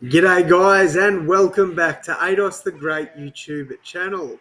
G'day guys and welcome back to AdosTheGreat YouTube channel.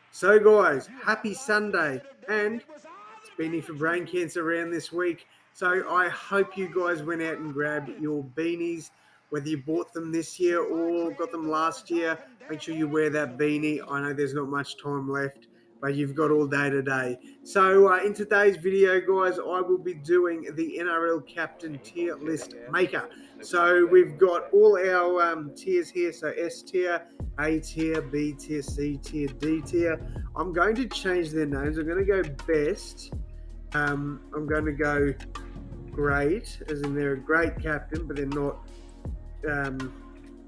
So guys, happy Sunday and it's Beanie for Brain Cancer around this week. So I hope you guys went out and grabbed your beanies, whether you bought them this year or got them last year. Make sure you wear that beanie. I know there's not much time left, but you've got all day today. So in today's video, guys, I will be doing the NRL Captain Tier List Maker. So we've got all our tiers here. So S tier, A tier, B tier, C tier, D tier. I'm going to change their names. I'm going to go best. I'm going to go great, as in they're a great captain, but they're not. I'm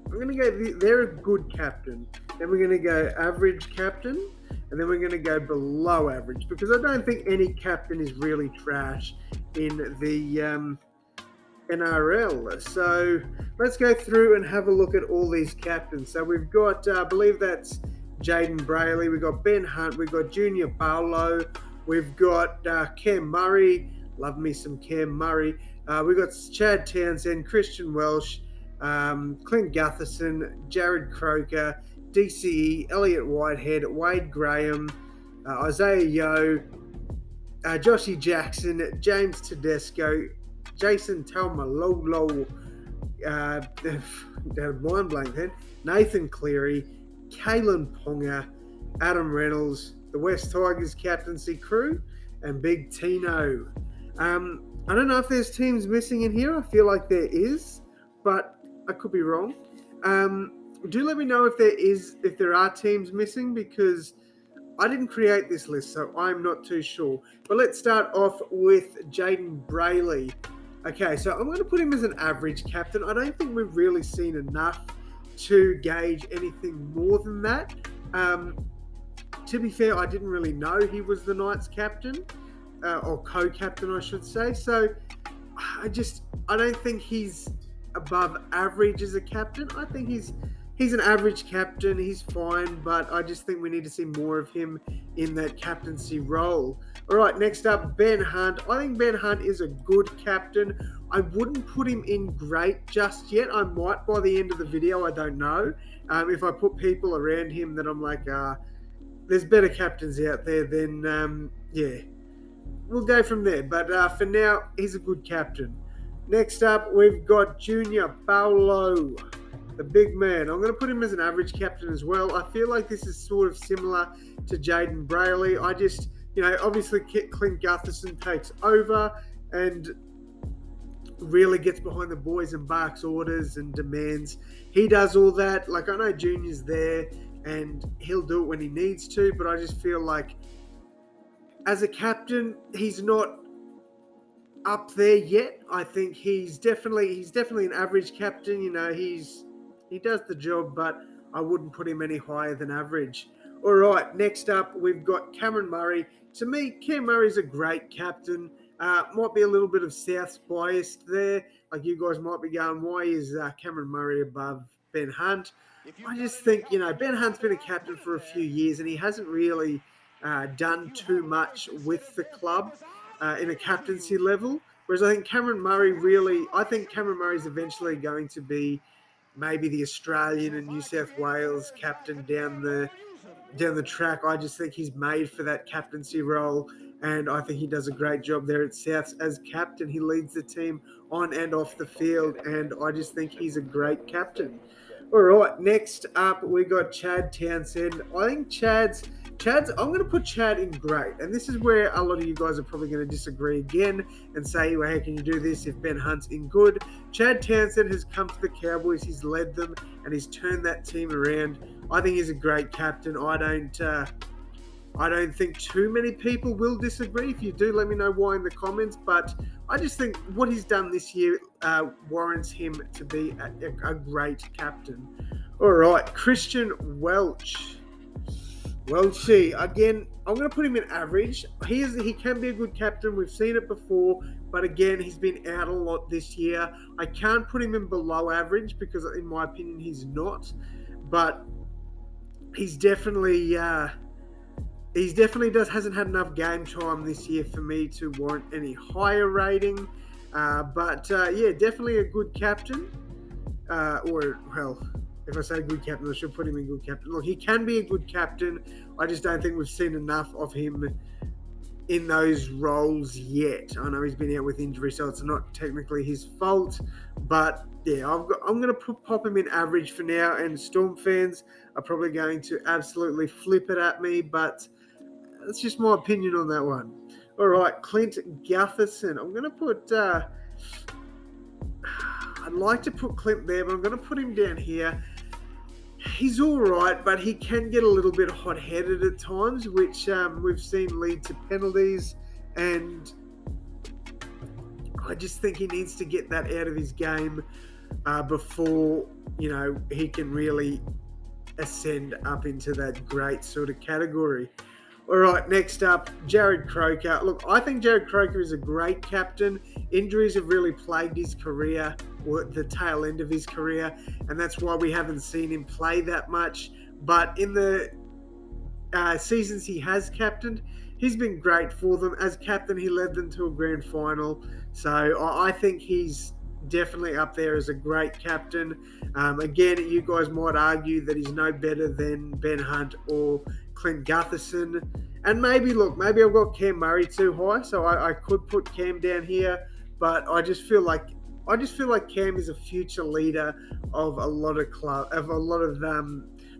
going to go, they're a good captain. Then we're going to go average captain. And then we're going to go below average, because I don't think any captain is really trash in the NRL. So let's go through and have a look at all these captains. So we've got, I believe that's Jaden Braley. We've got Ben Hunt. We've got Junior Balo. We've got Cam Murray. Love me some Cam Murray. We've got Chad Townsend, Christian Welsh, Clint Gatherson, Jared Kroko, DCE, Elliott Whitehead, Wade Graham, Isaiah Yeo, Joshy Jackson, James Cedesko, Jason Talmur, Lolo, mind blank then, Nathan Cleary, Hamlet Ponga, Adam Reynolds, the West Tigers captaincy crew, and Big Tino. I don't know if there's teams missing in here. I feel like there is, but I could be wrong. Do let me know if there are teams missing, because I didn't create this list, so I'm not too sure. But let's start off with Jaden Braley. Okay, so I'm going to put him as an average captain. I don't think we've really seen enough to gauge anything more than that. To be fair, I didn't really know he was the Knights captain, or co-captain, I should say. So I don't think he's above average as a captain. I think he's an average captain. He's fine, but I just think we need to see more of him in that captaincy role. All right, next up, Ben Hunt. I think Ben Hunt is a good captain. I wouldn't put him in great just yet. I might by the end of the video. I don't know. If I put people around him that I'm like, there's better captains out there, then yeah, we'll go from there. But for now, he's a good captain. Next up, we've got Junior Balo, the big man. I'm going to put him as an average captain as well. I feel like this is sort of similar to Jaden Braley. I just, obviously Clint Gatherson takes over and really gets behind the boys and barks orders and demands. He does all that. Like, I know Junior's there and he'll do it when he needs to, but I just feel like as a captain, he's not up there yet. I think he's definitely an average captain. He does the job, but I wouldn't put him any higher than average. All right, next up, we've got Cameron Murray. To me, Cam Murray's a great captain. Might be a little bit of Souths biased there. Like, you guys might be going, why is Cameron Murray above Ben Hunt? I just think, Ben Hunt's been a captain for a few years and he hasn't really done too much with the club in a captaincy level. Whereas I think Cameron Murray is eventually going to be maybe the Australian and New South Wales captain down the track. I just think he's made for that captaincy role, and I think he does a great job there at Souths as captain. He leads the team on and off the field, and I just think he's a great captain. All right, next up we got Chad Townsend. I think Chad's. I'm going to put Chad in great, and this is where a lot of you guys are probably going to disagree again and say, well, how can you do this if Ben Hunt's in good? Chad Townsend has come to the Cowboys, he's led them, and he's turned that team around. I think he's a great captain. I don't think too many people will disagree. If you do, let me know why in the comments, but I just think what he's done this year warrants him to be a great captain. All right, Christian Welch. Welchie, again, I'm going to put him in average. He can be a good captain. We've seen it before, but again, he's been out a lot this year. I can't put him in below average because, in my opinion, he's not. But he's definitely hasn't had enough game time this year for me to warrant any higher rating. But definitely a good captain. if I say good captain, I should put him in good captain. Look, he can be a good captain. I just don't think we've seen enough of him in those roles yet. I know he's been out with injury, so it's not technically his fault. But yeah, I'm going to pop him in average for now. And Storm fans are probably going to absolutely flip it at me, but that's just my opinion on that one. All right, Clint Gatherson. I'm going to put. I'd like to put Clint there, but I'm going to put him down here. He's all right, but he can get a little bit hot-headed at times, which we've seen lead to penalties. And I just think he needs to get that out of his game before, he can really ascend up into that great sort of category. All right, next up, Jarrod Kroko. Look, I think Jarrod Kroko is a great captain. Injuries have really plagued his career, or the tail end of his career, and that's why we haven't seen him play that much. But in the seasons he has captained, he's been great for them. As captain, he led them to a grand final. So I think he's definitely up there as a great captain. Again, you guys might argue that he's no better than Ben Hunt or Clint Gatherson. And maybe I've got Cam Murray too high, so I could put Cam down here. But I just feel like Cam is a future leader of a lot of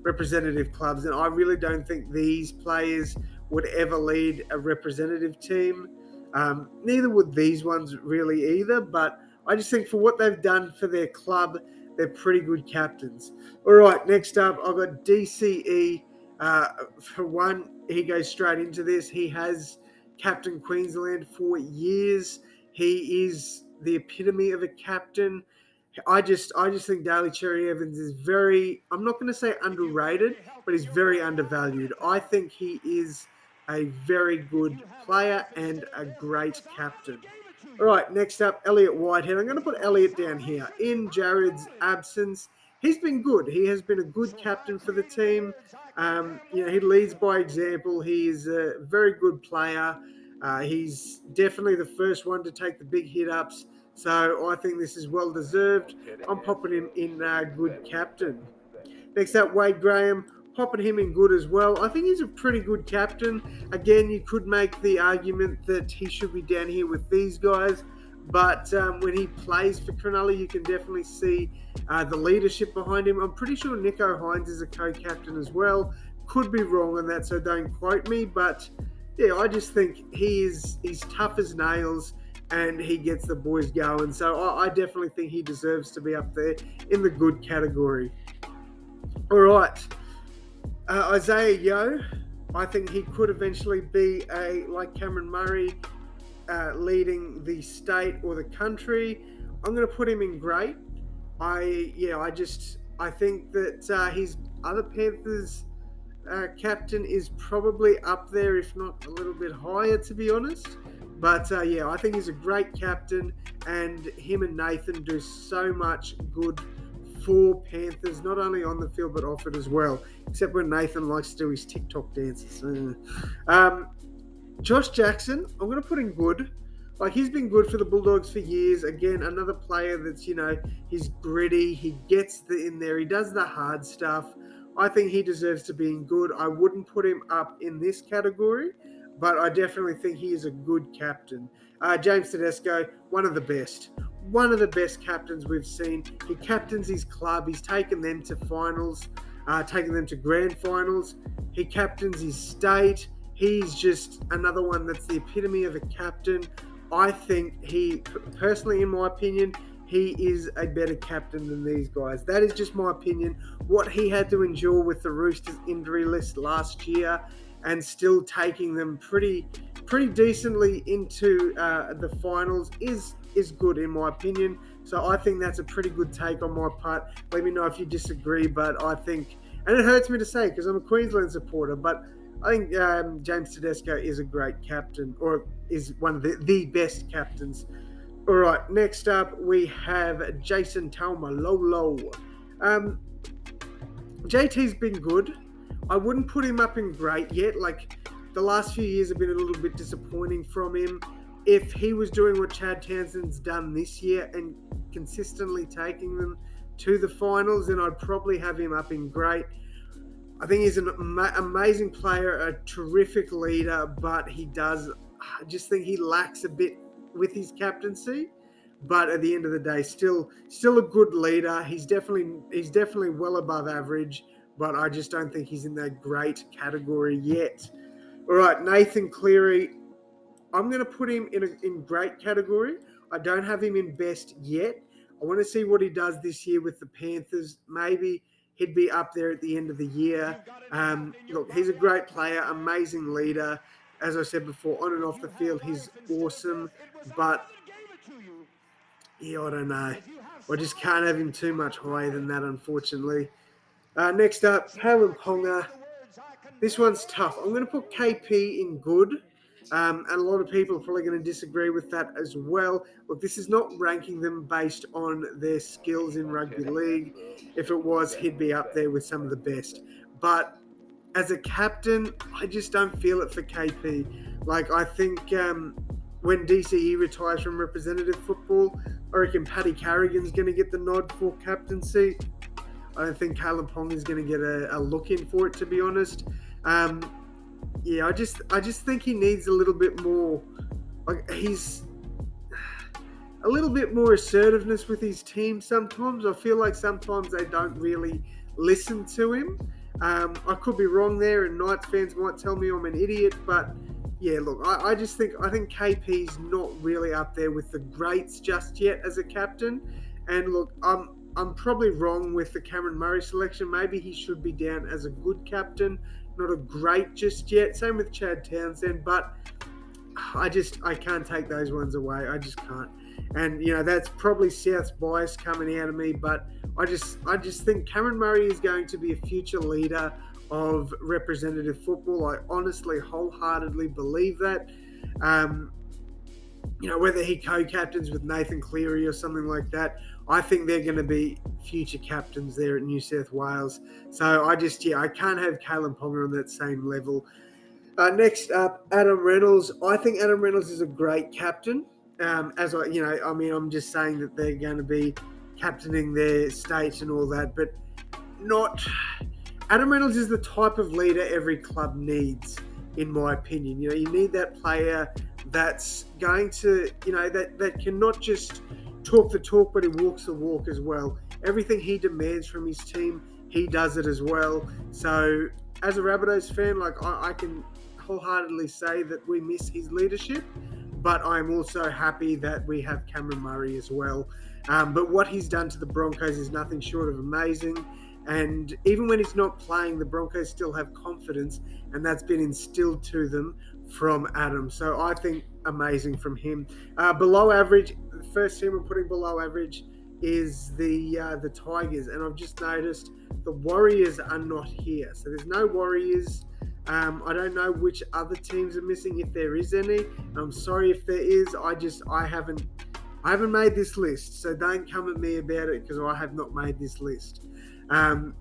representative clubs, and I really don't think these players would ever lead a representative team. Neither would these ones really either, but I just think for what they've done for their club, they're pretty good captains. All right, next up, I've got DCE. For one, he goes straight into this. He has captained Queensland for years. He is the epitome of a captain. I just think Daly Cherry Evans is I'm not going to say underrated, but he's very undervalued. I think he is a very good player and a great captain. All right, next up, Elliott Whitehead. I'm going to put Elliott down here. In Jared's absence, he's been good. He has been a good captain for the team. He leads by example. He is a very good player. He's definitely the first one to take the big hit-ups. So I think this is well deserved. I'm popping him in good captain. Next up, Wade Graham. Popping him in good as well. I think he's a pretty good captain. Again, you could make the argument that he should be down here with these guys. But when he plays for Cronulla, you can definitely see the leadership behind him. I'm pretty sure Nicho Hynes is a co-captain as well. Could be wrong on that, so don't quote me. But yeah, I just think he's tough as nails and he gets the boys going. So I definitely think he deserves to be up there in the good category. All right. Isaiah Yeo, I think he could eventually be like Cameron Murray, leading the state or the country. I'm going to put him in great. I think that his other Panthers captain is probably up there, if not a little bit higher, to be honest. But I think he's a great captain, and him and Nathan do so much good for Panthers, not only on the field but off it as well, except when Nathan likes to do his TikTok dances. Josh Jackson, I'm going to put in good. Like, he's been good for the Bulldogs for years. Again, another player that's, he's gritty. He gets in there. He does the hard stuff. I think he deserves to be in good. I wouldn't put him up in this category, but I definitely think he is a good captain. James Cedesko, one of the best captains we've seen. He captains his club. He's taken them to finals, taken them to grand finals. He captains his state. He's just another one that's the epitome of a captain. I think personally, in my opinion, he is a better captain than these guys. That is just my opinion. What he had to endure with the Roosters injury list last year and still taking them pretty decently into the finals is good, in my opinion. So I think that's a pretty good take on my part. Let me know if you disagree, but I think, and it hurts me to say because I'm a Queensland supporter, but I think James Cedesko is a great captain, or is one of the best captains. All right, next up we have Jason Talmur, Lolo. JT's been good. I wouldn't put him up in great yet. Like, the last few years have been a little bit disappointing from him. If he was doing what Chad Townsend's done this year and consistently taking them to the finals, then I'd probably have him up in great. I think he's an amazing player, a terrific leader, but I just think he lacks a bit with his captaincy. But at the end of the day, still a good leader. He's definitely well above average, but I just don't think he's in that great category yet. All right, Nathan Cleary, I'm going to put him in great category. I don't have him in best yet. I want to see what he does this year with the Panthers. Maybe he'd be up there at the end of the year. Look, he's a great player, amazing leader. As I said before, on and off the field, he's awesome. But, yeah, I don't know. I just can't have him too much higher than that, unfortunately. Next up, Hamlet Ponga. This one's tough. I'm going to put KP in good. And a lot of people are probably going to disagree with that as well. Look, this is not ranking them based on their skills in rugby league. If it was, he'd be up there with some of the best. But as a captain, I just don't feel it for KP. Like, I think when DCE retires from representative football, I reckon Paddy Carrigan's going to get the nod for captaincy. I don't think Hamlet Ponga is going to get a look in for it, to be honest. Yeah, I just think he needs a little bit more. Like, he's a little bit more assertiveness with his team sometimes. I feel like sometimes they don't really listen to him. I could be wrong there, and Knights fans might tell me I'm an idiot, but yeah, look, I think KP's not really up there with the greats just yet as a captain. And look, I'm probably wrong with the Cameron Murray selection. Maybe he should be down as a good captain, not a great just yet. Same with Chad Townsend, but I can't take those ones away. I just can't. And, that's probably South's bias coming out of me, but I just think Cameron Murray is going to be a future leader of representative football. I honestly, wholeheartedly believe that. Whether he co-captains with Nathan Cleary or something like that, I think they're going to be future captains there at New South Wales. So I can't have Hamlet Ponga on that same level. Next up, Adam Reynolds. I think Adam Reynolds is a great captain. I'm just saying that they're going to be captaining their state and all that, but not. Adam Reynolds is the type of leader every club needs, in my opinion. You need that player that's going to, that can not just talk the talk, but he walks the walk as well. Everything he demands from his team, he does it as well. So as a Rabbitohs fan, I can wholeheartedly say that we miss his leadership, but I'm also happy that we have Cameron Murray as well. But what he's done to the Broncos is nothing short of amazing. And even when he's not playing, the Broncos still have confidence, and that's been instilled to them from Adam. So I think amazing from him. Below average, the first team we're putting below average is the Tigers, and I've just noticed the Warriors are not here. So there's no Warriors. I don't know which other teams are missing, if there is any. I'm sorry if there is. I haven't made this list, so don't come at me about it because I have not made this list. The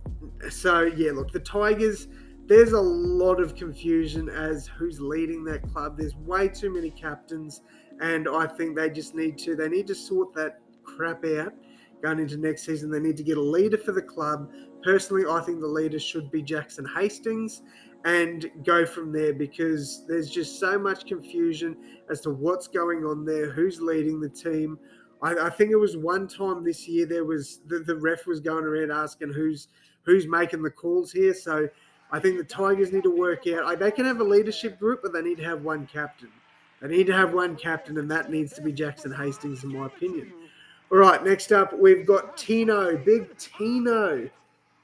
Tigers, there's a lot of confusion as who's leading that club. There's way too many captains, and I think they need to sort that crap out going into next season. They need to get a leader for the club. Personally, I think the leader should be Jackson Hastings and go from there, because there's just so much confusion as to what's going on there, who's leading the team. I think it was one time this year there was the ref was going around asking who's making the calls here. So I think the Tigers need to work out. They can have a leadership group, but they need to have one captain. They need to have one captain, and that needs to be Jackson Hastings, in my opinion. All right, next up, we've got Tino, Big Tino.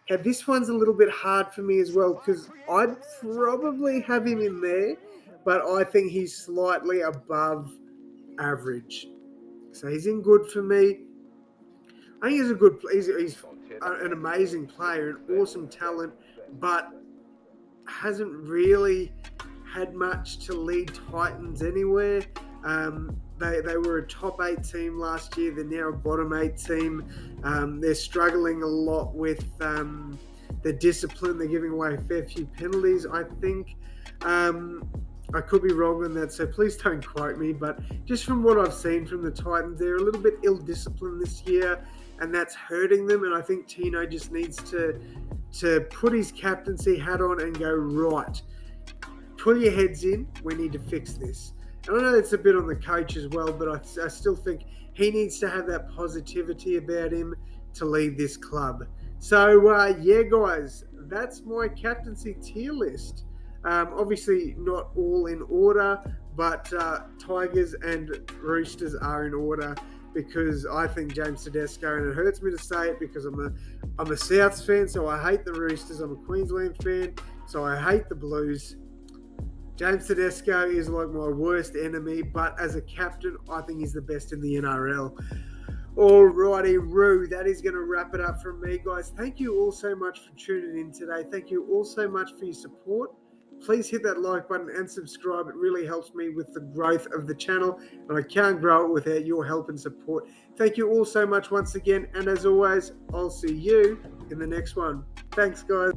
Now, this one's a little bit hard for me as well, because I'd probably have him in there, but I think he's slightly above average. So he's in good for me. I think he's an amazing player, an awesome talent, but hasn't really had much to lead Titans anywhere. They were a top 8 team last year. They're now a bottom 8 team. They're struggling a lot with the discipline. They're giving away a fair few penalties, I think. I could be wrong on that, so please don't quote me. But just from what I've seen from the Titans, they're a little bit ill-disciplined this year, and that's hurting them. And I think Tino just needs to put his captaincy hat on and go, right, pull your heads in. We need to fix this. And I know that's a bit on the coach as well, but I still think he needs to have that positivity about him to lead this club. So, yeah, guys, that's my captaincy tier list. Obviously, not all in order, but Tigers and Roosters are in order because I think James Cedesko, and it hurts me to say it because I'm a Souths fan, so I hate the Roosters. I'm a Queensland fan, so I hate the Blues. James Cedesko is like my worst enemy, but as a captain, I think he's the best in the NRL. Alrighty, Roo, that is going to wrap it up from me, guys. Thank you all so much for tuning in today. Thank you all so much for your support. Please hit that like button and subscribe. It really helps me with the growth of the channel, and I can't grow it without your help and support. Thank you all so much once again, and as always, I'll see you in the next one. Thanks, guys.